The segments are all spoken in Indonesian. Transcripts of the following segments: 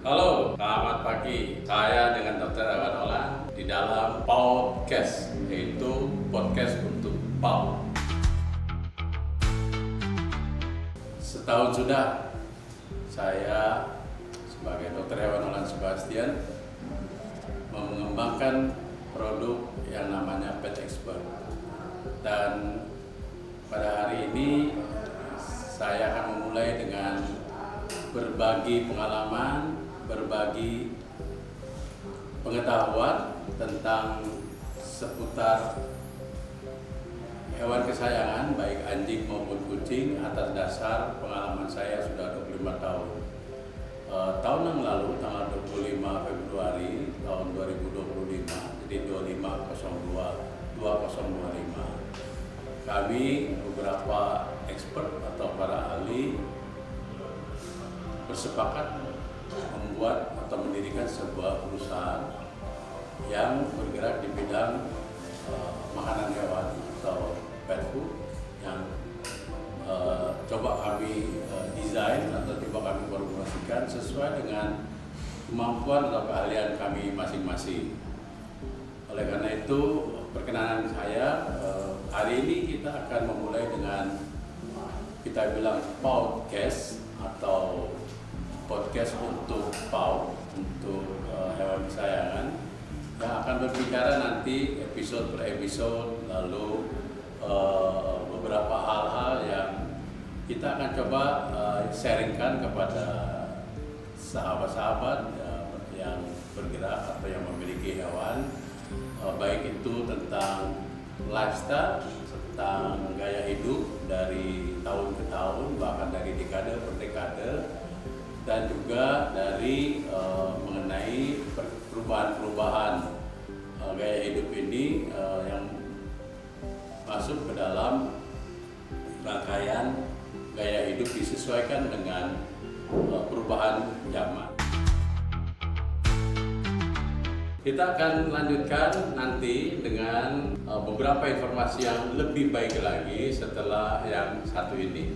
Halo, selamat pagi. Saya dengan Dr. Hewan Olan di dalam podcast, yaitu podcast untuk PAUD. Setahun sudah saya sebagai Dr. Hewan Olan Sebastian mengembangkan produk yang namanya Pet Expert. Dan pada hari ini saya akan memulai dengan berbagi pengalaman, berbagi pengetahuan tentang seputar hewan kesayangan, baik anjing maupun kucing, atas dasar pengalaman saya sudah 25 tahun. Tahun yang lalu, tanggal 25 Februari tahun 2025, jadi 2025, kami beberapa expert atau para ahli bersepakat membuat atau mendirikan sebuah perusahaan yang bergerak di bidang makanan hewan atau pet food yang coba kami desain atau coba kami formulasikan sesuai dengan kemampuan atau keahlian kami masing-masing. Oleh karena itu, perkenalan saya hari ini kita akan memulai dengan kita bilang podcast atau podcast untuk PAUD, untuk hewan kesayangan, yang akan berbicara nanti episode per episode, lalu beberapa hal-hal yang kita akan coba sharingkan kepada sahabat-sahabat yang bergerak atau yang memiliki hewan, baik itu tentang lifestyle, tentang gaya hidup dari tahun ke tahun, bahkan dari dekade per dekade, dan juga dari mengenai perubahan-perubahan gaya hidup ini yang masuk ke dalam rangkaian gaya hidup disesuaikan dengan perubahan zaman. Kita akan lanjutkan nanti dengan beberapa informasi yang lebih baik lagi setelah yang satu ini.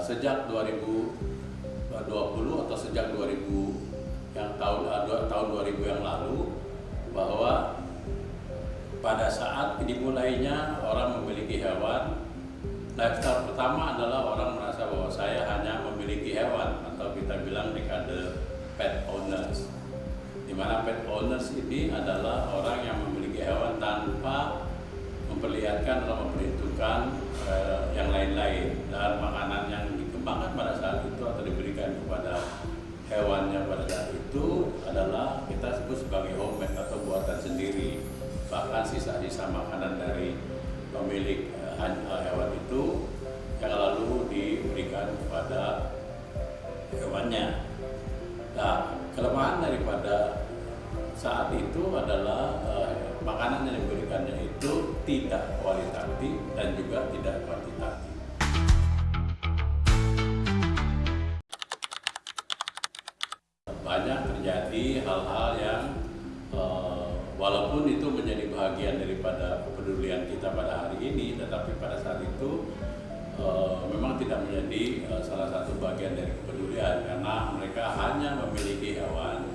Sejak 2020 atau sejak 2000 yang tahun 2000 yang lalu, bahwa pada saat dimulainya orang memiliki hewan, lifestyle pertama adalah orang merasa bahwa saya hanya memiliki hewan, atau kita bilang dekade pet owners, di mana pet owners ini adalah orang yang memiliki hewan tanpa memperlihatkan atau memperhitungkan yang lain-lain, dan makanan yang dikembangkan pada saat itu atau diberikan kepada hewannya pada saat itu adalah kita sebut sebagai homemade atau buatan sendiri. Bahkan sisa-sisa makanan dari pemilik hewan itu yang lalu diberikan kepada hewannya. Nah, kelemahan daripada saat itu adalah makanan yang diberikannya itu tidak kualitatif dan juga tidak kuantitatif. Banyak terjadi hal-hal yang walaupun itu menjadi bagian daripada kepedulian kita pada hari ini, tetapi pada saat itu memang tidak menjadi salah satu bagian dari kepedulian, karena mereka hanya memiliki hewan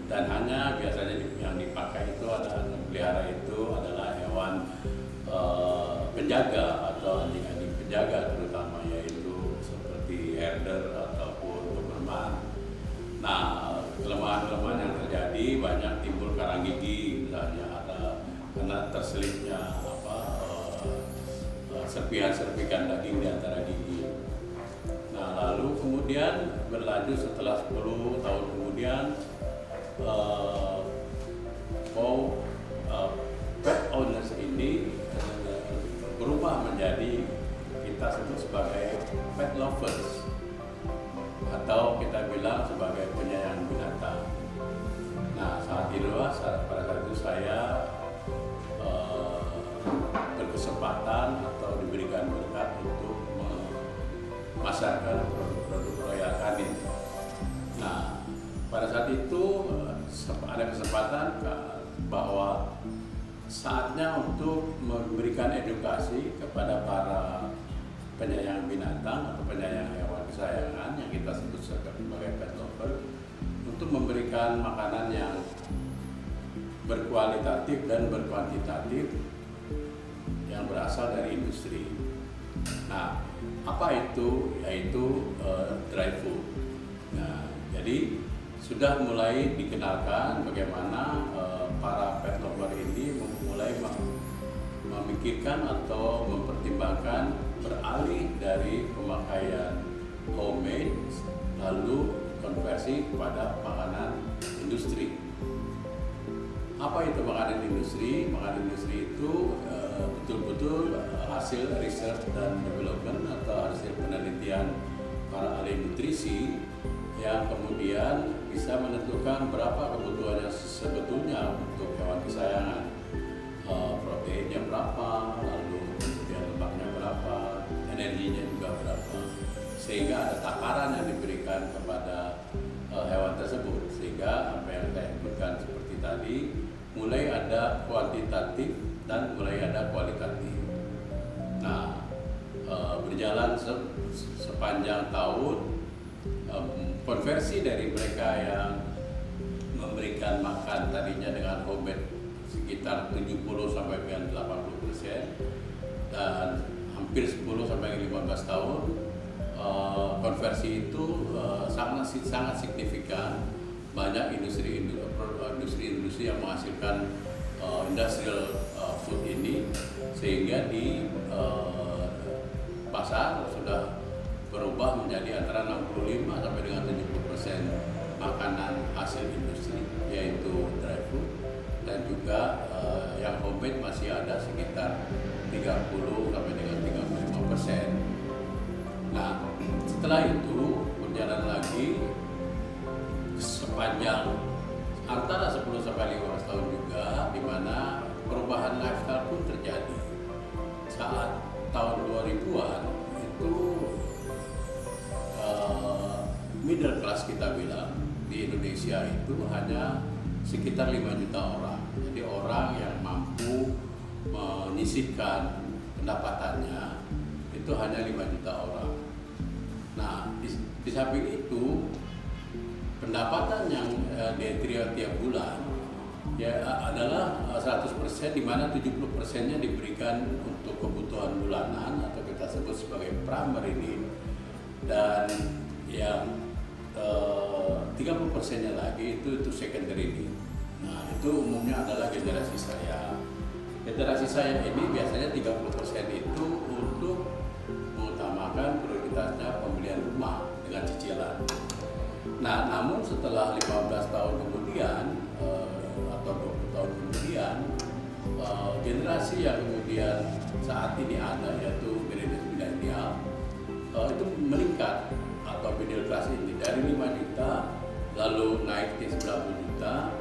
dan hanya biasanya yang dipakai itu adalah pelihara itu adalah hewan penjaga atau anjing-anjing penjaga, terutama yaitu seperti herder ataupun doberman. Nah, kelemahan-kelemahan yang terjadi banyak timbul karang gigi, misalnya ada karena terselipnya serpihan-serpihan daging di antara gigi. Nah, lalu kemudian berlanjut setelah 10 tahun kemudian pet owners ini berubah menjadi kita sebut sebagai pet lovers, atau kita bilang sebagai penyayang binatang. Nah, saat pada saat itu saya berkesempatan atau diberikan berkat untuk memasarkan produk-produk Royal Canin. Nah, pada saat itu ada kesempatan bahwa saatnya untuk memberikan edukasi kepada para penyayang binatang atau penyayang hewan kesayangan yang kita sebut sebagai pet lover, untuk memberikan makanan yang berkualitatif dan berkuantitatif yang berasal dari industri. Nah, apa itu? Yaitu dry food. Nah, jadi sudah mulai dikenalkan bagaimana para pet lover ini mulai memikirkan atau mempertimbangkan beralih dari pemakaian homemade lalu konversi kepada makanan industri. Apa itu makanan industri? Makanan industri itu betul-betul hasil research dan development atau hasil penelitian para ahli nutrisi yang kemudian bisa menentukan berapa kebutuhannya sebetulnya untuk hewan kesayangan. Proteinnya berapa, lalu kemudian lemaknya berapa, energinya juga berapa, sehingga ada takaran yang diberikan kepada hewan tersebut, sehingga apa yang saya sebutkan seperti tadi, mulai ada kuantitatif dan mulai ada kualitatif. Nah, berjalan sepanjang tahun, konversi dari mereka yang memberikan makan tadinya dengan homemade sekitar 70 sampai dengan 80%, dan hampir 10 sampai 15 tahun konversi itu sangat signifikan. Banyak industri yang menghasilkan industrial food ini, sehingga di pasar sudah berubah menjadi antara 65 sampai dengan 70% makanan hasil industri, yaitu dry food, dan juga yang homemade masih ada sekitar 30 sampai dengan 35%. Nah, setelah itu berjalan lagi sepanjang antara 10 sampai 15 tahun juga, di mana perubahan lifestyle pun terjadi. Saat tahun 2000-an itu middle class kita bilang di Indonesia itu hanya sekitar 5 juta orang. Jadi orang yang mampu menyisihkan pendapatannya itu hanya 5 juta orang. Nah, di samping itu pendapatan yang dia terima tiap bulan ya adalah 100%, di mana 70%-nya diberikan untuk kebutuhan bulanan atau kita sebut sebagai primary need, dan yang 30%-nya lagi itu secondary need. Nah, itu umumnya adalah generasi saya. Generasi saya ini biasanya 30% itu untuk mengutamakan prioritasnya pembelian rumah dengan cicilan. Nah, namun setelah 15 tahun kemudian atau 20 tahun kemudian, generasi yang kemudian saat ini ada, yaitu milenial, itu meningkat, atau middle class ini dari 5 juta lalu naik ke 90 juta,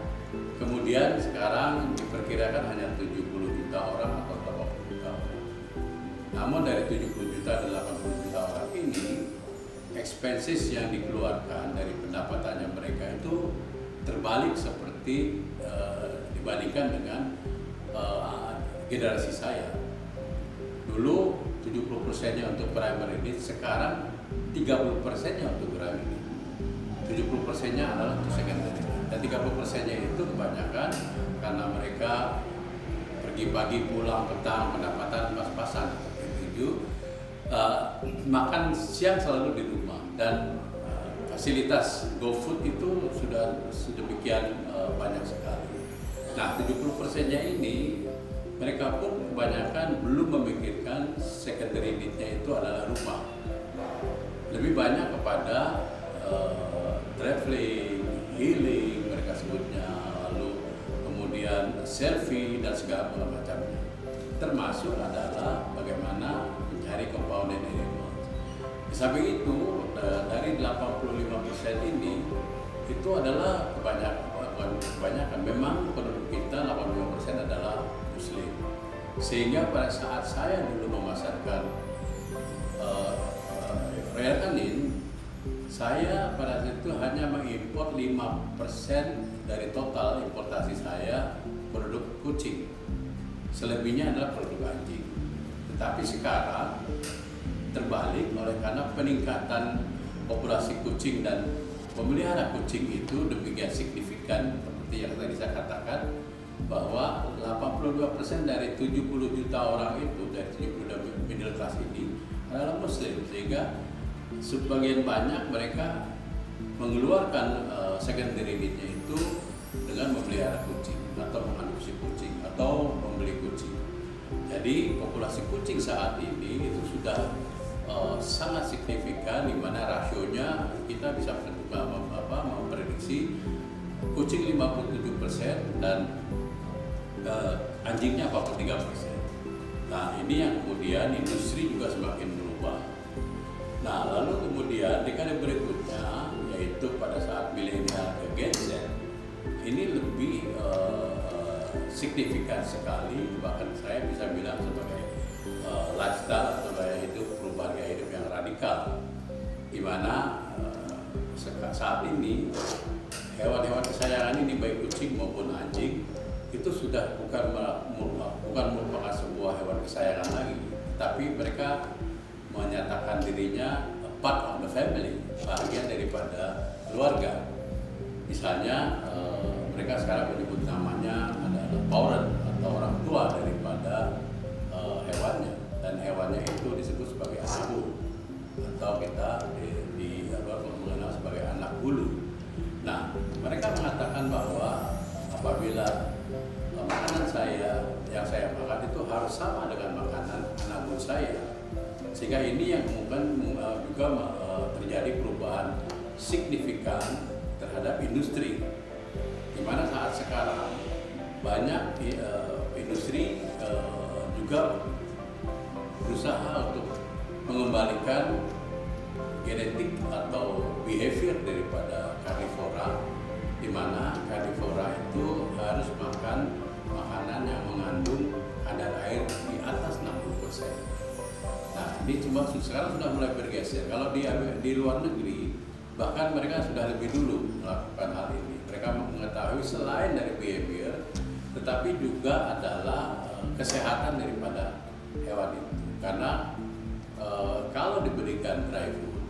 kemudian sekarang diperkirakan hanya 70 juta orang atau 80 juta orang. Namun dari 70 juta dan 80 juta orang ini, expenses yang dikeluarkan dari pendapatannya mereka itu terbalik seperti dibandingkan dengan generasi saya. Dulu 70%-nya untuk primary need, sekarang 30%-nya untuk primary need. 70%-nya adalah untuk secondary need. Dan 30%-nya itu kebanyakan karena mereka pergi pagi pulang petang, pendapatan pas-pasan seperti makan siang selalu di rumah, dan fasilitas GoFood itu sudah sedemikian banyak sekali. Nah, 70%-nya ini mereka pun kebanyakan belum memikirkan secondary need-nya itu adalah rumah. Lebih banyak kepada traveling, healing mereka sebutnya, lalu kemudian selfie dan segala macamnya. Termasuk adalah bagaimana mencari compounded animals. Di samping itu, dari 85% ini itu adalah kebanyakan memang penduduk kita 85% adalah Muslim. Sehingga pada saat saya dulu memasarkan Royal Canin, saya pada saat itu hanya mengimpor 5% dari total importasi saya produk kucing. Selebihnya adalah produk anjing. Tetapi sekarang terbalik karena peningkatan populasi kucing dan pemelihara kucing itu demikian signifikan seperti yang tadi saya katakan, bahwa 82% dari 70 juta orang itu, dari 70 juta middle class ini adalah muslim, sehingga sebagian banyak mereka mengeluarkan secondary need-nya itu dengan memelihara kucing atau mengadopsi kucing atau membeli kucing. Jadi populasi kucing saat ini itu sudah sangat signifikan, di mana rasionya kita bisa memprediksi kucing 57% dan anjingnya 43%. Nah, ini yang kemudian industri juga semakin berubah. Nah, lalu kemudian dekade berikutnya, yaitu pada saat milenial ke Gen Z, ini lebih signifikan sekali, bahkan saya bisa bilang sebagai lifestyle atau gaya hidup, perubahan gaya hidup yang radikal, di mana saat ini hewan-hewan kesayangan ini, baik kucing maupun anjing, itu sudah bukan merupakan sebuah hewan kesayangan lagi, tapi mereka menyatakan dirinya part of the family, bagian daripada keluarga. Misalnya mereka sekarang menyebut namanya adalah parent atau orang tua daripada hewannya, dan hewannya itu disebut sebagai anak bulu, atau kita mengenal sebagai anak bulu. Nah, mereka mengatakan bahwa apabila makanan yang saya makan itu harus sama dengan makanan anak bulu saya, sehingga ini yang mungkin juga terjadi perubahan signifikan terhadap industri, di mana saat sekarang banyak industri juga berusaha untuk mengembalikan genetik atau behavior daripada karnivora, di mana karnivora itu harus makan makanan yang mengandung kadar air di atas 60%. Nah, ini cuma sekarang sudah mulai bergeser. Kalau di luar negeri, bahkan mereka sudah lebih dulu melakukan hal ini. Mereka mengetahui selain dari behavior, tetapi juga adalah kesehatan daripada hewan itu. Karena kalau diberikan dry food,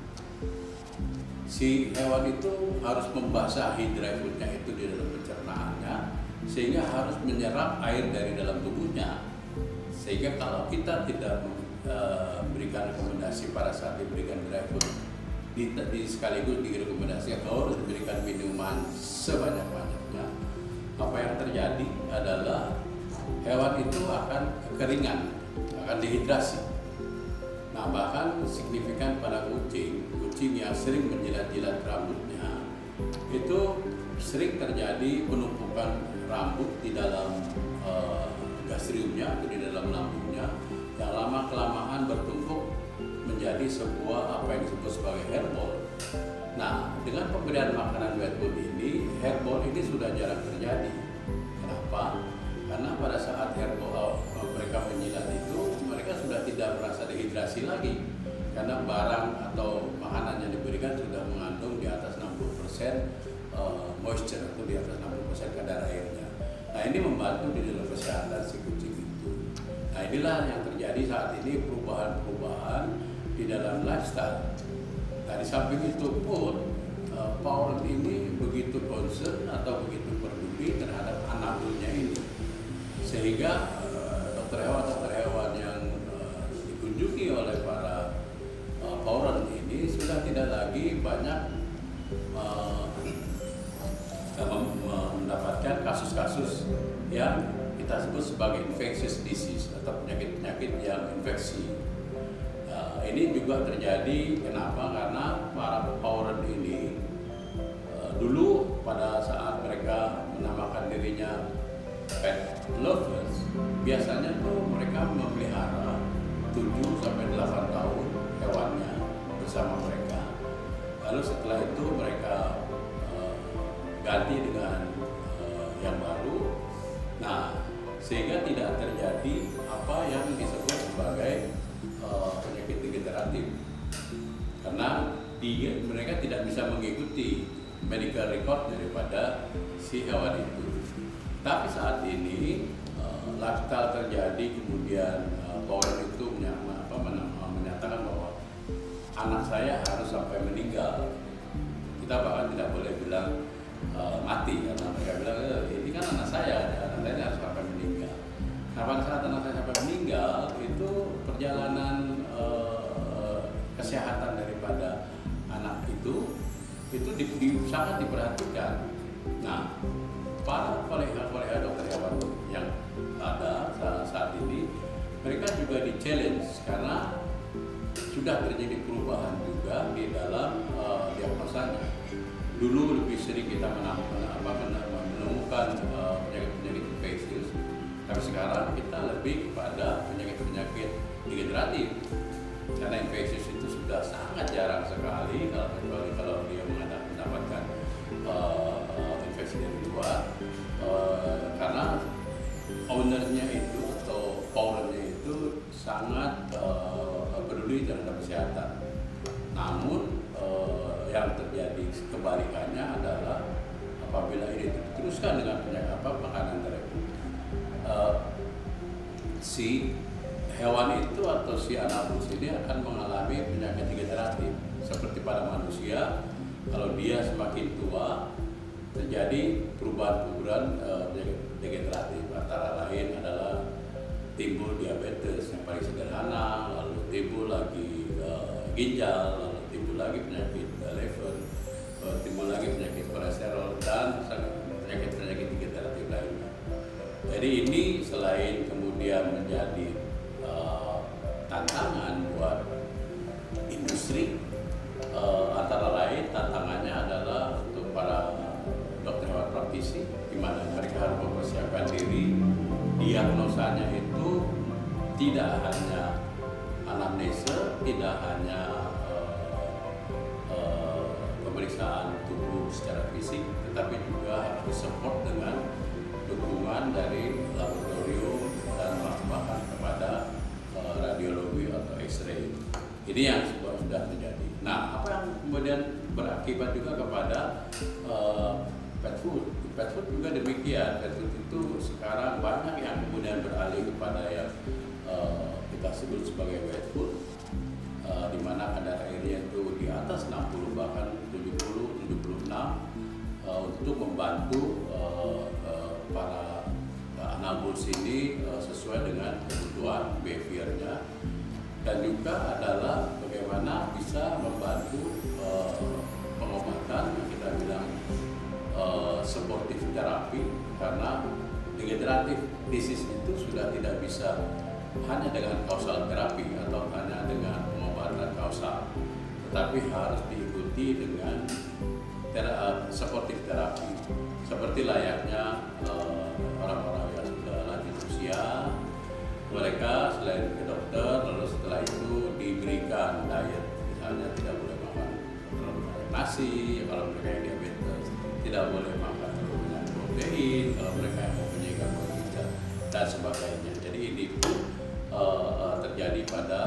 si hewan itu harus membasahi dry foodnya itu di dalam pencernaannya, sehingga harus menyerap air dari dalam tubuhnya. Sehingga kalau kita tidak berikan rekomendasi pada saat diberikan dry food, sekaligus direkomendasi harus diberikan minuman sebanyak-banyaknya, apa yang terjadi adalah hewan itu akan kekeringan, akan dehidrasi. Nah, bahkan signifikan pada kucing yang sering menjilat-jilat rambutnya, itu sering terjadi penumpukan rambut di dalam gastriumnya atau di dalam lambungnya, yang lama-kelamaan bertumpuk menjadi sebuah apa yang disebut sebagai hairball. Nah, dengan pemberian makanan wet food ini, hairball ini sudah jarang terjadi. Kenapa? Karena pada saat hairball mereka menjilat itu, mereka sudah tidak merasa dehidrasi lagi, karena barang atau makanan yang diberikan sudah mengandung di atas 60% moisture atau di atas 60% kadar airnya. Nah, ini membantu di dalam kesehatan si kucing itu. Nah, inilah yang terjadi saat ini, perubahan-perubahan di dalam lifestyle. Nah, di samping itu pun Paul ini begitu concern atau begitu peduli terhadap anak bulunya ini, sehingga dokter hewan yang dikunjungi oleh para Paul ini sudah tidak lagi banyak mendapatkan kasus-kasus yang kita sebut sebagai infectious disease atau penyakit-penyakit yang infeksi. Ini juga terjadi kenapa? Karena para Pauran ini dulu pada saat mereka menamakan dirinya pet lovers, biasanya tuh mereka memelihara 7-8 tahun hewannya bersama mereka. Lalu setelah itu mereka ganti dengan yang baru. Nah, sehingga tidak terjadi apa yang disebut sebagai penyakit degeneratif, karena mereka tidak bisa mengikuti medical record daripada si hewan itu. Tapi saat ini lifestyle terjadi, kemudian Power itu menyatakan bahwa anak saya harus sampai meninggal. Kita bahkan tidak boleh bilang mati, karena mereka bilang ini kan anak saya harus sampai meninggal. Nah, pada saat anak saya sampai meninggal, itu perjalanan kesehatan daripada anak itu sangat diperhatikan. Nah, para kolega dokter hewan yang ada saat ini, mereka juga di-challenge karena sudah terjadi perubahan juga di dalam diagnosanya. Dulu lebih sering kita menemukan penyakit-penyakit infeksius, tapi sekarang kita lebih kepada penyakit-penyakit degeneratif. Karena infeksius itu sudah sangat jarang sekali, kecuali kalau dia mendapatkan infeksi dari luar, karena ownernya itu atau powernya itu sangat peduli terhadap kesehatan. Namun yang terjadi kebalikannya adalah apabila ini diteruskan dengan makanan terapi, si hewan itu atau si anabulus ini akan mengalami penyakit degeneratif. Seperti pada manusia, kalau dia semakin tua terjadi perubahan penyakit degeneratif, antara lain adalah timbul diabetes yang paling sederhana, lalu timbul lagi ginjal, lalu timbul lagi penyakit liver, timbul lagi penyakit kolesterol, dan penyakit-penyakit degeneratif lainnya. Jadi ini selain kemudian menjadi tantangan buat industri, antara lain tantangannya adalah untuk para dokter hewan praktisi, di mana mereka harus mempersiapkan diri. Diagnosanya itu tidak hanya anamnesa, tidak hanya pemeriksaan tubuh secara fisik, tetapi juga harus disupport dengan dukungan dari laboratorium dan bahkan kepada radiologi atau X-ray. Ini yang sudah terjadi. Nah, apa yang kemudian berakibat juga kepada pet food? Pet food juga demikian. Pet food itu sekarang banyak yang kemudian beralih kepada yang kita sebut sebagai wet food, di mana kadar airnya itu di atas 60 bahkan 70-76 untuk membantu para anabulus ini sesuai dengan kebutuhan behaviornya, dan juga adalah bagaimana bisa membantu pengobatan yang kita bilang supportive terapi, karena degenerative disease itu sudah tidak bisa hanya dengan kausal terapi atau hanya dengan pengobatan kausal, tetapi harus diikuti dengan supportive terapi, seperti layaknya orang-orang yang sudah lanjut usia. Mereka selain ke dokter, lalu setelah itu diberikan diet, misalnya tidak boleh makan terlalu banyak nasi, kalau mereka yang diabetes tidak boleh makan terlalu banyak protein, kalau mereka yang mempunyai gangguan ginjal dan sebagainya. Jadi ini pun terjadi pada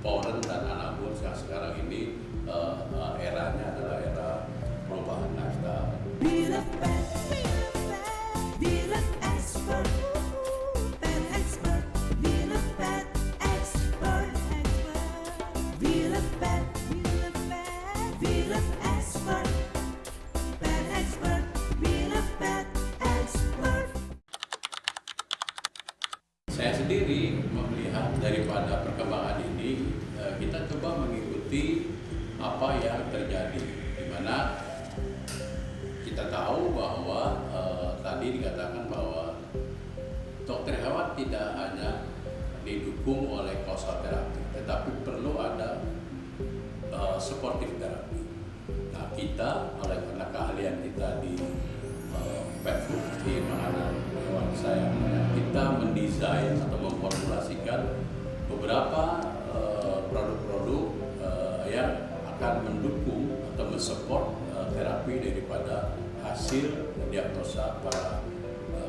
Poren dan anabulus yang sekarang ini eranya adalah era perubahan lifestyle. Saya sendiri melihat daripada perkembangan ini, kita coba mengikuti apa yang terjadi, di mana kita tahu bahwa tadi dikatakan bahwa dokter hewan tidak hanya didukung oleh causal terapi, tetapi perlu ada supportive terapi. Nah, kita oleh karena keahlian kita di pet food, di makanan hewan kesayangan, kita mendesain atau memformulasikan beberapa produk-produk yang akan mendukung atau mensupport terapi daripada hasil diagnosa para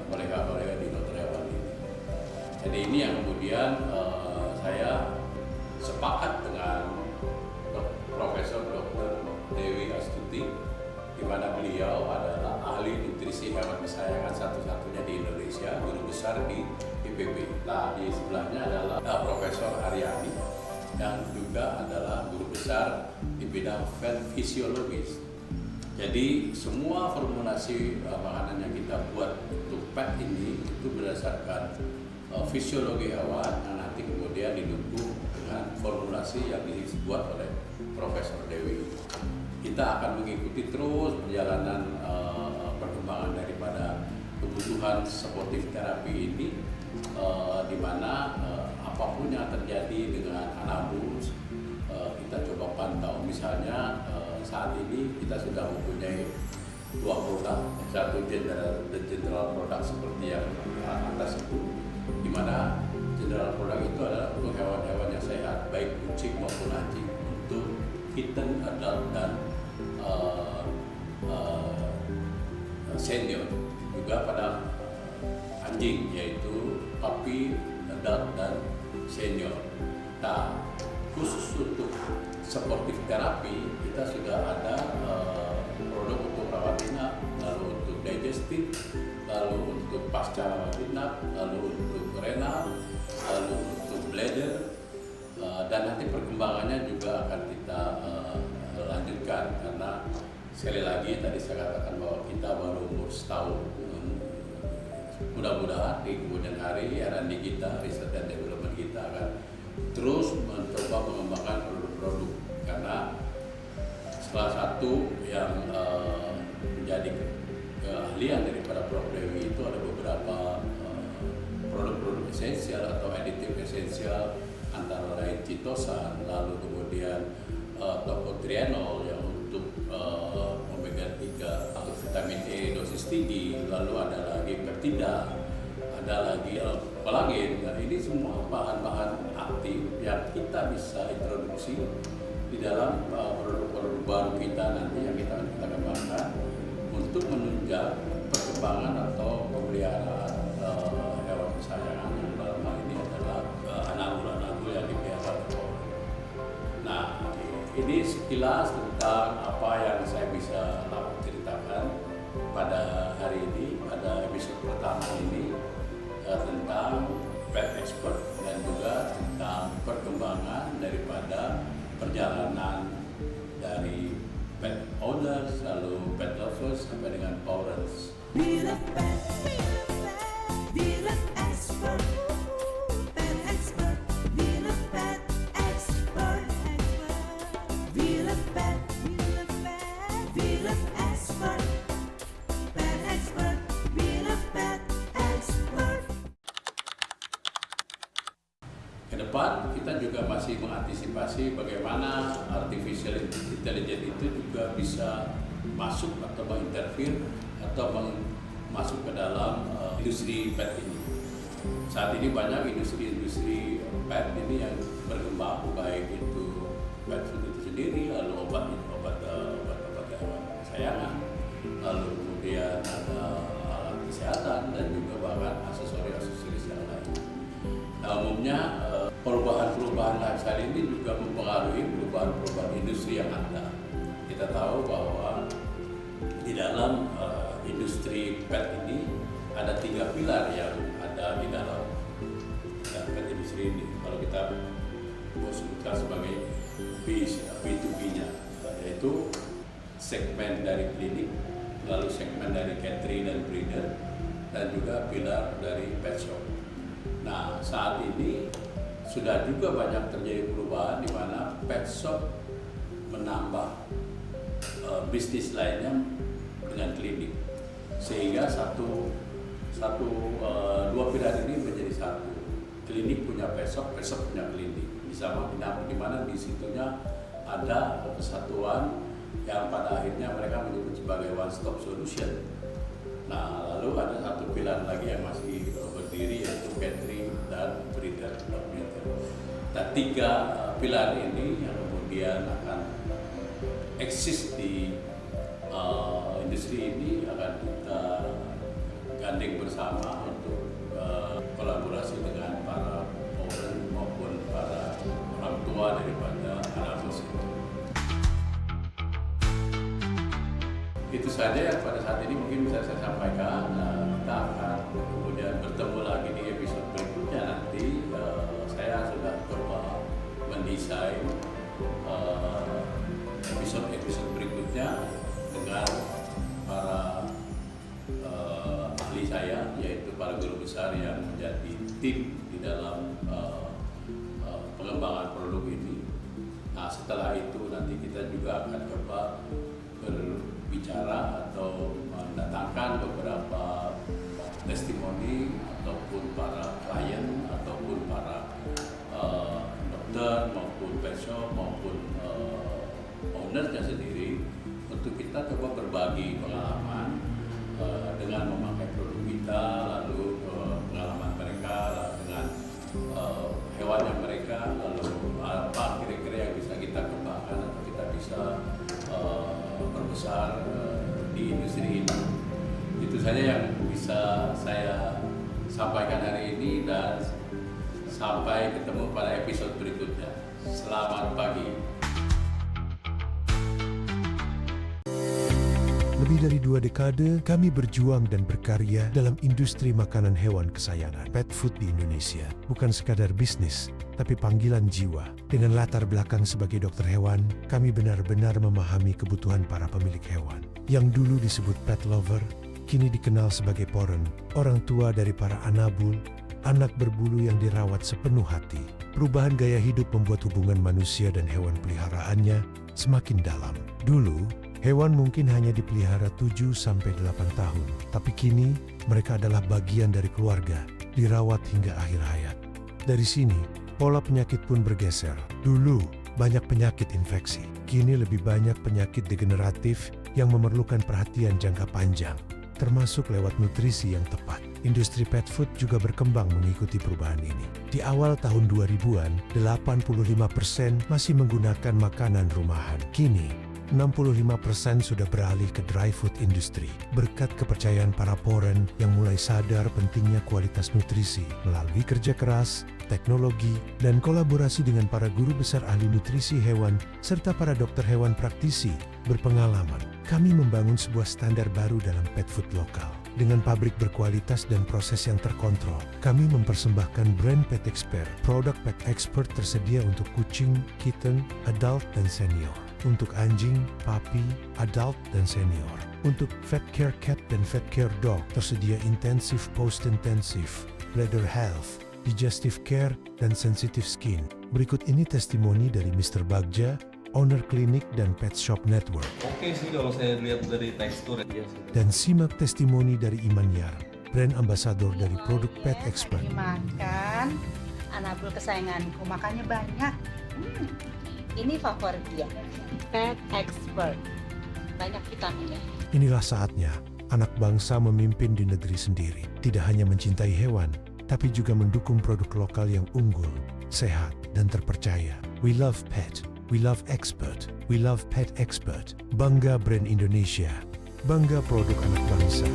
kolega-kolega di dokter hewan ini. Jadi ini yang kemudian saya sepakat dengan Profesor Dr. Dewi Astuti, di mana beliau adalah ahli nutrisi hewan kesayangan satu-satunya di Indonesia, guru besar di IPB. Nah, di sebelahnya adalah Profesor Aryani yang juga adalah guru besar di bidang fisiologis. Jadi semua formulasi makanan yang kita buat untuk PET ini itu berdasarkan fisiologi hewan yang nanti kemudian didukung dengan formulasi yang dibuat oleh Profesor Dewi. Kita akan mengikuti terus perjalanan perkembangan daripada kebutuhan sportif terapi ini, di mana apapun yang terjadi dengan anabul kita coba pantau. Misalnya saat ini kita sudah mempunyai 2 produk, satu general produk seperti yang atas itu, di mana general produk itu adalah untuk hewan-hewan yang sehat, baik kucing maupun anjing, untuk kitten, adult, dan senior. Juga pada anjing, yaitu puppy, adult, dan senior. Nah, khusus untuk sportif terapi kita sudah ada produk untuk rawat inap, lalu untuk digestif, lalu untuk pasca rawat inap, lalu untuk renal, lalu untuk bladder, dan nanti perkembangannya juga akan kita lanjutkan, karena sekali lagi tadi saya katakan bahwa kita baru umur setahun. Mudah-mudahan di kemudian hari R&D kita, riset dan development kita akan terus mencoba mengembangkan produk-produk, karena salah satu yang menjadi keahlian daripada Prof. Dewi itu ada beberapa produk-produk esensial atau aditif esensial, antara lain chitosan, lalu kemudian tocotrienol yang untuk omega 3 atau vitamin E dosis tinggi, lalu ada lagi peptida, ada lagi kolagen. Dan ini semua bahan-bahan aktif yang kita bisa introduksi di dalam produk-produk baru kita nanti yang kita kembangkan untuk menunjang perkembangan atau pemeliharaan hewan kesayangan, yang dalam hal ini adalah anabul-anabul yang dipelihara oleh orang. Nah, ini sekilas tentang apa yang saya bisa ceritakan pada hari ini, pada episode pertama ini, tentang pet expert dan juga tentang perkembangan daripada perjalanan dari pet owners, lalu pet lovers, sampai dengan parents. Kedepan kita juga masih mengantisipasi bagaimana artificial intelligence itu juga bisa masuk atau menginterfere atau masuk ke dalam industri pet ini. Saat ini banyak industri pet ini yang berkembang, baik itu pet food itu sendiri, lalu obat hewan kesayangan, lalu kemudian ada alat kesehatan dan juga bahkan aksesoris yang lain. Nah, umumnya perubahan-perubahan lifestyle ini juga mempengaruhi perubahan-perubahan industri yang ada. Kita tahu bahwa di dalam industri pet ini ada 3 pilar yang ada di dalam pet industri ini. Kalau kita sebutkan sebagai B2B-nya, yaitu segmen dari klinik, lalu segmen dari catering dan breeder, dan juga pilar dari pet shop. Nah, saat ini sudah juga banyak terjadi perubahan di mana pet shop menambah bisnis lainnya dengan klinik, sehingga dua pilar ini menjadi satu. Klinik punya pet shop punya klinik, di mana di situnya ada kesatuan yang pada akhirnya mereka menyebut sebagai one stop solution. Nah, lalu ada satu pilar lagi yang masih berdiri, yaitu catering dan breeder. Nah, 3 pilar ini yang kemudian akan eksis di industri ini akan kita gandeng bersama untuk kolaborasi dengan para owner maupun para orang tua daripada anabul itu. Itu saja yang pada saat ini mungkin bisa saya sampaikan. Kita akan kemudian bertemu lagi di episode berikutnya nanti. Saya sudah coba mendesain episode berikutnya dengan para ahli saya, yaitu para guru besar yang menjadi tim di dalam pengembangan produk ini. Nah, setelah itu nanti kita juga akan coba berbicara atau mendatangkan beberapa testimoni ataupun para klien ataupun para dokter maupun pet shop maupun ownernya sendiri untuk kita coba berbagi pengalaman dengan memakai produk kita, lalu pengalaman mereka dengan hewannya mereka, lalu apa kira-kira yang bisa kita kembangkan atau kita bisa perbesar di industri ini. Itu saja yang bisa saya sampaikan hari ini dan sampai ketemu pada episode berikutnya. Selamat pagi. Lebih dari 2 dekade, kami berjuang dan berkarya dalam industri makanan hewan kesayangan, pet food di Indonesia. Bukan sekadar bisnis, tapi panggilan jiwa. Dengan latar belakang sebagai dokter hewan, kami benar-benar memahami kebutuhan para pemilik hewan. Yang dulu disebut pet lover, kini dikenal sebagai poren, orang tua dari para anabul, anak berbulu yang dirawat sepenuh hati. Perubahan gaya hidup membuat hubungan manusia dan hewan peliharaannya semakin dalam. Dulu, hewan mungkin hanya dipelihara 7-8 tahun, tapi kini mereka adalah bagian dari keluarga, dirawat hingga akhir hayat. Dari sini, pola penyakit pun bergeser. Dulu, banyak penyakit infeksi. Kini lebih banyak penyakit degeneratif yang memerlukan perhatian jangka panjang, termasuk lewat nutrisi yang tepat. Industri pet food juga berkembang mengikuti perubahan ini. Di awal tahun 2000-an, 85% masih menggunakan makanan rumahan. Kini, 65% sudah beralih ke dry food industry berkat kepercayaan para poren yang mulai sadar pentingnya kualitas nutrisi melalui kerja keras, teknologi, dan kolaborasi dengan para guru besar ahli nutrisi hewan serta para dokter hewan praktisi berpengalaman. Kami membangun sebuah standar baru dalam pet food lokal. Dengan pabrik berkualitas dan proses yang terkontrol, kami mempersembahkan brand Pet Expert. Produk Pet Expert tersedia untuk kucing, kitten, adult, dan senior. Untuk anjing, puppy, adult, dan senior. Untuk Vet Care Cat dan Vet Care Dog tersedia intensive, post-intensive, bladder health, digestive care, dan sensitive skin. Berikut ini testimoni dari Mr. Bagja, owner klinik dan pet shop network. Oke sih kalau saya lihat dari tekstur ya. Dan simak testimoni dari Iman Yar, brand ambassador dari produk Pet Expert. Makan anabul kesayanganku, makannya banyak. Ini favorit dia, Pet Expert. Banyak vitaminnya. Inilah saatnya anak bangsa memimpin di negeri sendiri. Tidak hanya mencintai hewan, tapi juga mendukung produk lokal yang unggul, sehat, dan terpercaya. We love pet. We love expert. We love Pet Expert. Bangga brand Indonesia. Bangga produk anak bangsa.